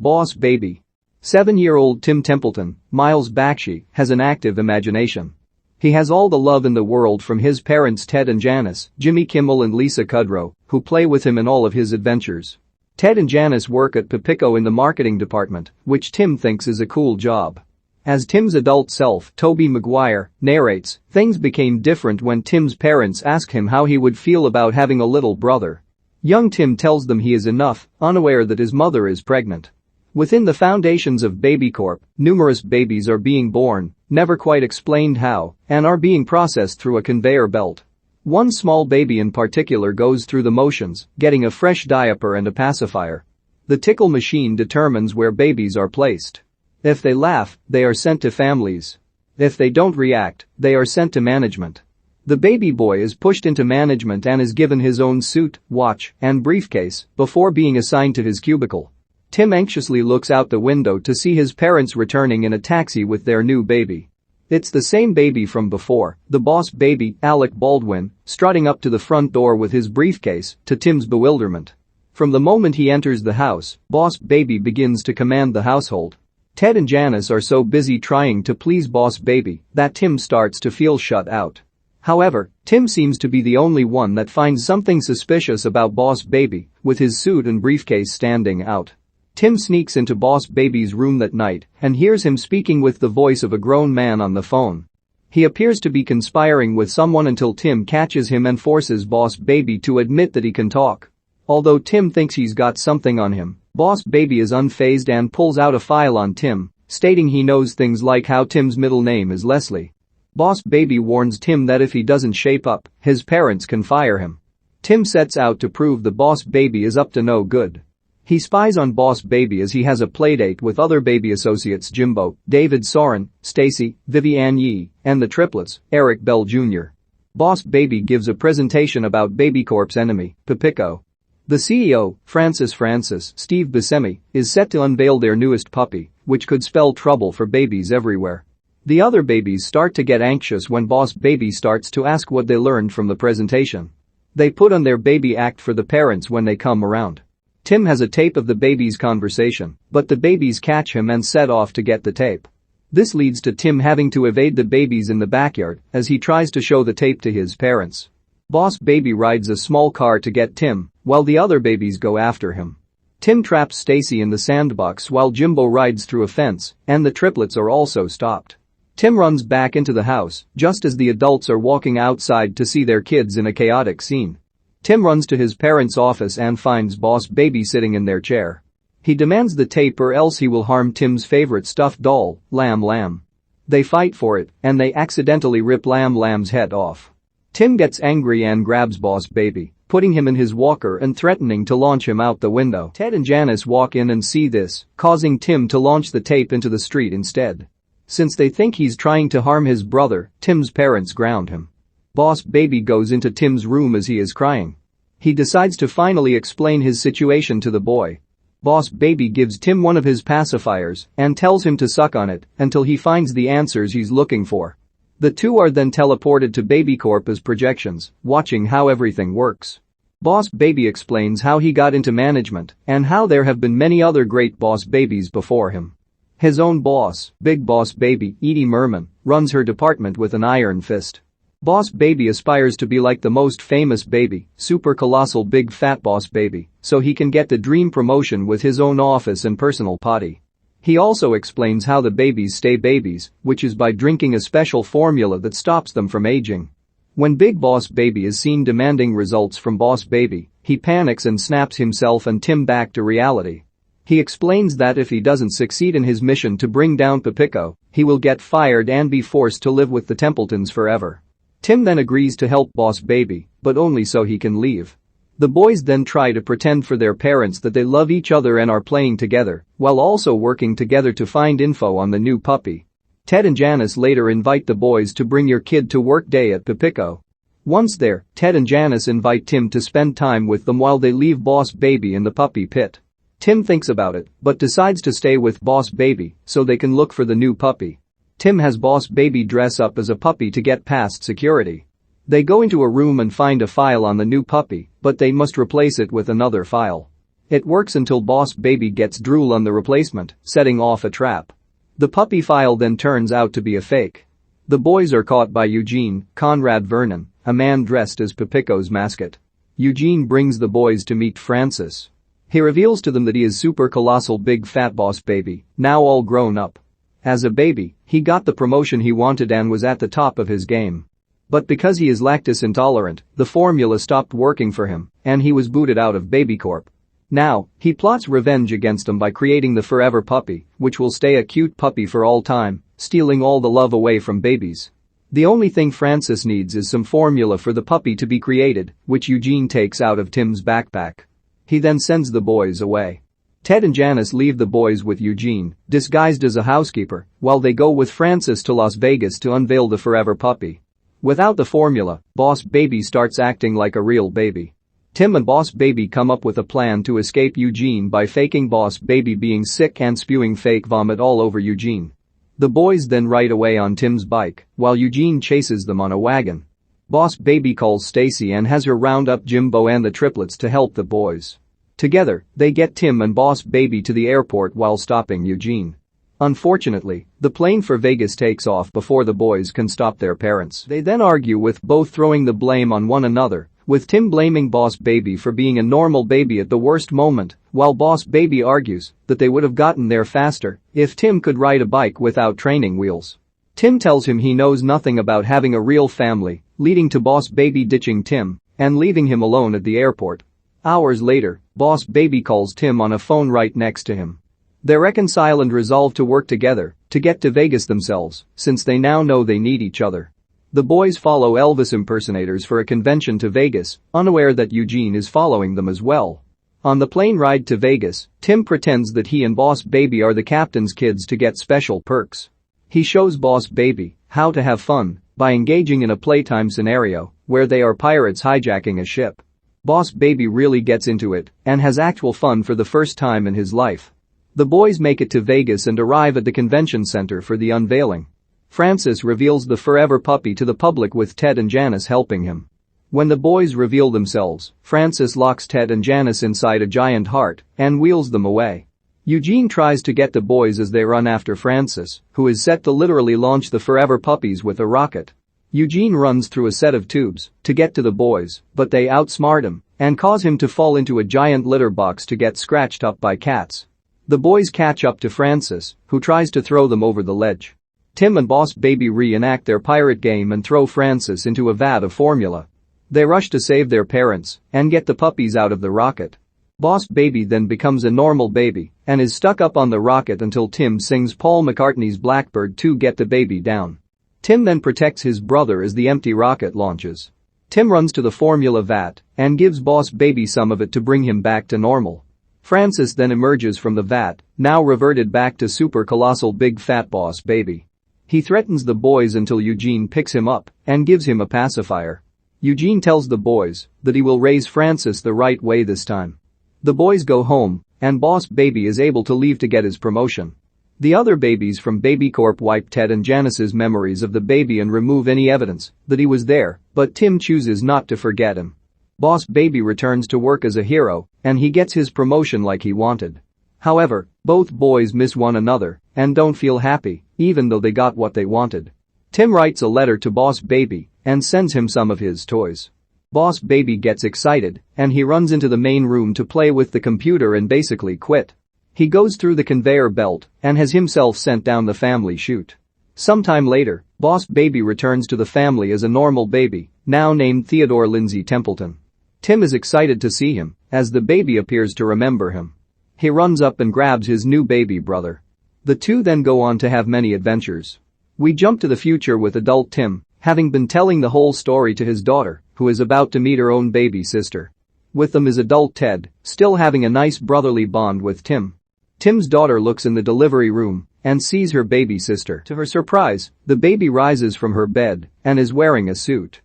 Boss Baby. 7-year-old Tim Templeton, Miles Bakshi, has an active imagination. He has all the love in the world from his parents Ted and Janice, Jimmy Kimmel and Lisa Kudrow, who play with him in all of his adventures. Ted and Janice work at Papico in the marketing department, which Tim thinks is a cool job. As Tim's adult self, Toby Maguire, narrates, things became different when Tim's parents asked him how he would feel about having a little brother. Young Tim tells them he is enough, unaware that his mother is pregnant. Within the foundations of BabyCorp, numerous babies are being born, never quite explained how, and are being processed through a conveyor belt. One small baby in particular goes through the motions, getting a fresh diaper and a pacifier. The tickle machine determines where babies are placed. If they laugh, they are sent to families. If they don't react, they are sent to management. The baby boy is pushed into management and is given his own suit, watch, and briefcase before being assigned to his cubicle. Tim anxiously looks out the window to see his parents returning in a taxi with their new baby. It's the same baby from before, the boss baby, Alec Baldwin, strutting up to the front door with his briefcase, to Tim's bewilderment. From the moment he enters the house, Boss Baby begins to command the household. Ted and Janice are so busy trying to please Boss Baby that Tim starts to feel shut out. However, Tim seems to be the only one that finds something suspicious about Boss Baby, with his suit and briefcase standing out. Tim sneaks into Boss Baby's room that night and hears him speaking with the voice of a grown man on the phone. He appears to be conspiring with someone until Tim catches him and forces Boss Baby to admit that he can talk. Although Tim thinks he's got something on him, Boss Baby is unfazed and pulls out a file on Tim, stating he knows things like how Tim's middle name is Leslie. Boss Baby warns Tim that if he doesn't shape up, his parents can fire him. Tim sets out to prove the Boss Baby is up to no good. He spies on Boss Baby as he has a playdate with other baby associates Jimbo, David Soren, Stacy, Vivian Yee, and the triplets, Eric Bell Jr. Boss Baby gives a presentation about BabyCorp's enemy, Papico. The CEO, Francis Steve Buscemi, is set to unveil their newest puppy, which could spell trouble for babies everywhere. The other babies start to get anxious when Boss Baby starts to ask what they learned from the presentation. They put on their baby act for the parents when they come around. Tim has a tape of the baby's conversation, but the babies catch him and set off to get the tape. This leads to Tim having to evade the babies in the backyard as he tries to show the tape to his parents. Boss Baby rides a small car to get Tim, while the other babies go after him. Tim traps Stacy in the sandbox while Jimbo rides through a fence, and the triplets are also stopped. Tim runs back into the house just as the adults are walking outside to see their kids in a chaotic scene. Tim runs to his parents' office and finds Boss Baby sitting in their chair. He demands the tape or else he will harm Tim's favorite stuffed doll, Lamb. They fight for it, and they accidentally rip Lamb's head off. Tim gets angry and grabs Boss Baby, putting him in his walker and threatening to launch him out the window. Ted and Janice walk in and see this, causing Tim to launch the tape into the street instead. Since they think he's trying to harm his brother, Tim's parents ground him. Boss Baby goes into Tim's room as he is crying. He decides to finally explain his situation to the boy. Boss Baby gives Tim one of his pacifiers and tells him to suck on it until he finds the answers he's looking for. The two are then teleported to BabyCorp as projections, watching how everything works. Boss Baby explains how he got into management and how there have been many other great Boss Babies before him. His own boss, Big Boss Baby, Edie Merman, runs her department with an iron fist. Boss Baby aspires to be like the most famous baby, super colossal big fat Boss Baby, so he can get the dream promotion with his own office and personal potty. He also explains how the babies stay babies, which is by drinking a special formula that stops them from aging. When Big Boss Baby is seen demanding results from Boss Baby, he panics and snaps himself and Tim back to reality. He explains that if he doesn't succeed in his mission to bring down Papico, he will get fired and be forced to live with the Templetons forever. Tim then agrees to help Boss Baby, but only so he can leave. The boys then try to pretend for their parents that they love each other and are playing together, while also working together to find info on the new puppy. Ted and Janice later invite the boys to bring your kid to work day at Papico. Once there, Ted and Janice invite Tim to spend time with them while they leave Boss Baby in the puppy pit. Tim thinks about it, but decides to stay with Boss Baby so they can look for the new puppy. Tim has Boss Baby dress up as a puppy to get past security. They go into a room and find a file on the new puppy, but they must replace it with another file. It works until Boss Baby gets drool on the replacement, setting off a trap. The puppy file then turns out to be a fake. The boys are caught by Eugene, Conrad Vernon, a man dressed as Papico's mascot. Eugene brings the boys to meet Francis. He reveals to them that he is super colossal big fat Boss Baby, now all grown up. As a baby, he got the promotion he wanted and was at the top of his game. But because he is lactose intolerant, the formula stopped working for him, and he was booted out of BabyCorp. Now, he plots revenge against them by creating the Forever Puppy, which will stay a cute puppy for all time, stealing all the love away from babies. The only thing Francis needs is some formula for the puppy to be created, which Eugene takes out of Tim's backpack. He then sends the boys away. Ted and Janice leave the boys with Eugene, disguised as a housekeeper, while they go with Francis to Las Vegas to unveil the Forever Puppy. Without the formula, Boss Baby starts acting like a real baby. Tim and Boss Baby come up with a plan to escape Eugene by faking Boss Baby being sick and spewing fake vomit all over Eugene. The boys then ride away on Tim's bike, while Eugene chases them on a wagon. Boss Baby calls Stacy and has her round up Jimbo and the triplets to help the boys. Together, they get Tim and Boss Baby to the airport while stopping Eugene. Unfortunately, the plane for Vegas takes off before the boys can stop their parents. They then argue with both throwing the blame on one another, with Tim blaming Boss Baby for being a normal baby at the worst moment, while Boss Baby argues that they would have gotten there faster if Tim could ride a bike without training wheels. Tim tells him he knows nothing about having a real family, leading to Boss Baby ditching Tim and leaving him alone at the airport. Hours later, Boss Baby calls Tim on a phone right next to him. They reconcile and resolve to work together to get to Vegas themselves, since they now know they need each other. The boys follow Elvis impersonators for a convention to Vegas, unaware that Eugene is following them as well. On the plane ride to Vegas, Tim pretends that he and Boss Baby are the captain's kids to get special perks. He shows Boss Baby how to have fun by engaging in a playtime scenario where they are pirates hijacking a ship. Boss Baby really gets into it and has actual fun for the first time in his life. The boys make it to Vegas and arrive at the convention center for the unveiling. Francis reveals the Forever Puppy to the public with Ted and Janice helping him. When the boys reveal themselves, Francis locks Ted and Janice inside a giant heart and wheels them away. Eugene tries to get the boys as they run after Francis, who is set to literally launch the Forever Puppies with a rocket. Eugene runs through a set of tubes to get to the boys, but they outsmart him and cause him to fall into a giant litter box to get scratched up by cats. The boys catch up to Francis, who tries to throw them over the ledge. Tim and Boss Baby reenact their pirate game and throw Francis into a vat of formula. They rush to save their parents and get the puppies out of the rocket. Boss Baby then becomes a normal baby and is stuck up on the rocket until Tim sings Paul McCartney's Blackbird to get the baby down. Tim then protects his brother as the empty rocket launches. Tim runs to the formula vat and gives Boss Baby some of it to bring him back to normal. Francis then emerges from the vat, now reverted back to super colossal big fat Boss Baby. He threatens the boys until Eugene picks him up and gives him a pacifier. Eugene tells the boys that he will raise Francis the right way this time. The boys go home, and Boss Baby is able to leave to get his promotion. The other babies from BabyCorp wipe Ted and Janice's memories of the baby and remove any evidence that he was there, but Tim chooses not to forget him. Boss Baby returns to work as a hero, and he gets his promotion like he wanted. However, both boys miss one another and don't feel happy, even though they got what they wanted. Tim writes a letter to Boss Baby and sends him some of his toys. Boss Baby gets excited and he runs into the main room to play with the computer and basically quit. He goes through the conveyor belt and has himself sent down the family chute. Sometime later, Boss Baby returns to the family as a normal baby, now named Theodore Lindsay Templeton. Tim is excited to see him, as the baby appears to remember him. He runs up and grabs his new baby brother. The two then go on to have many adventures. We jump to the future with adult Tim, having been telling the whole story to his daughter, who is about to meet her own baby sister. With them is adult Ted, still having a nice brotherly bond with Tim. Tim's daughter looks in the delivery room and sees her baby sister. To her surprise, the baby rises from her bed and is wearing a suit.